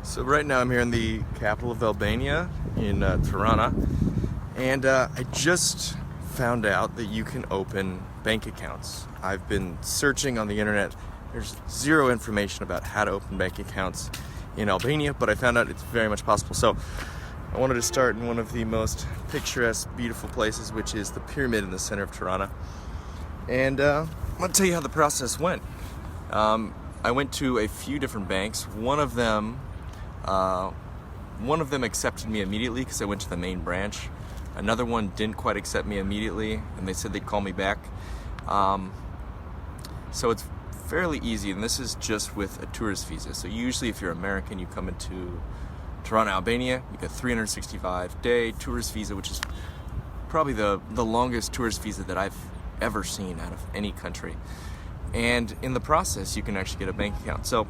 So right now I'm here in the capital of Albania, in Tirana, and I just found out that you can open bank accounts. I've been searching on the internet. There's zero information about how to open bank accounts in Albania, but I found out it's very much possible. So I wanted to start in one of the most picturesque, beautiful places, which is the pyramid in the center of Tirana. And I'm going to tell you how the process went. I went to a few different banks. One of them accepted me immediately because I went to the main branch. Another one didn't quite accept me immediately, and they said they'd call me back. So it's fairly easy, and this is just with a tourist visa. So usually if you're American, you come into Tirana, Albania, you get a 365-day tourist visa, which is probably the longest tourist visa that I've ever seen out of any country. And in the process, you can actually get a bank account. So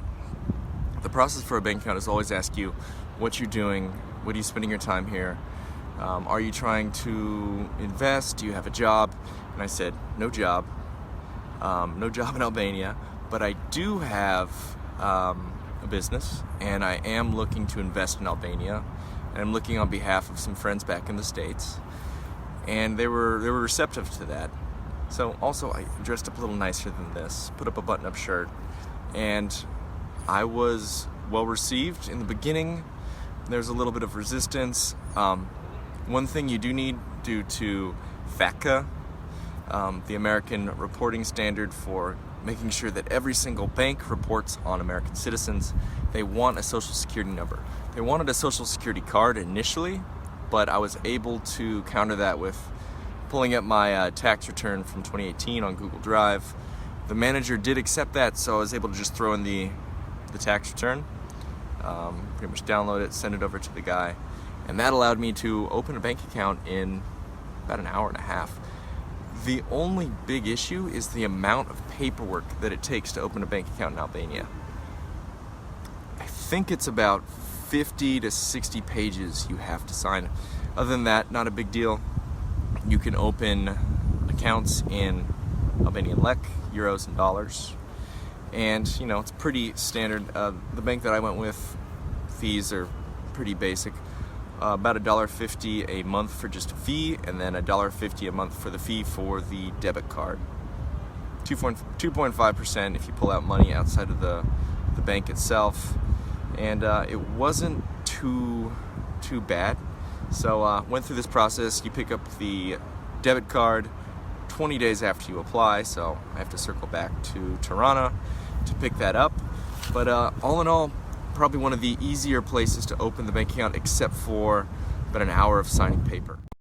the process for a bank account is always ask you what you're doing, what are you spending your time here, are you trying to invest, do you have a job? And I said, no job in Albania, but I do have a business, and I am looking to invest in Albania, and I'm looking on behalf of some friends back in the States, and they were receptive to that. So also I dressed up a little nicer than this, put up a button-up shirt, and I was well received. In the beginning, there's a little bit of resistance. One thing you do need, due to FATCA, the American reporting standard for making sure that every single bank reports on American citizens, they want a social security number. They wanted a social security card initially, but I was able to counter that with pulling up my tax return from 2018 on Google Drive. The manager did accept that, so I was able to just throw in the tax return, pretty much download it, send it over to the guy, and that allowed me to open a bank account in about an hour and a half. The only big issue is the amount of paperwork that it takes to open a bank account in Albania. I think it's about 50 to 60 pages you have to sign. Other than that, not a big deal. You can open accounts in Albanian lek, euros, and dollars. And, you know, it's pretty standard. The bank that I went with, fees are pretty basic. About $1.50 a month for just a fee, and then $1.50 a month for the fee for the debit card. 2.5% if you pull out money outside of the bank itself. And it wasn't too bad. So went through this process. You pick up the debit card 20 days after you apply, so I have to circle back to Tirana to pick that up. But all in all, probably one of the easier places to open the bank account, except for about an hour of signing paper.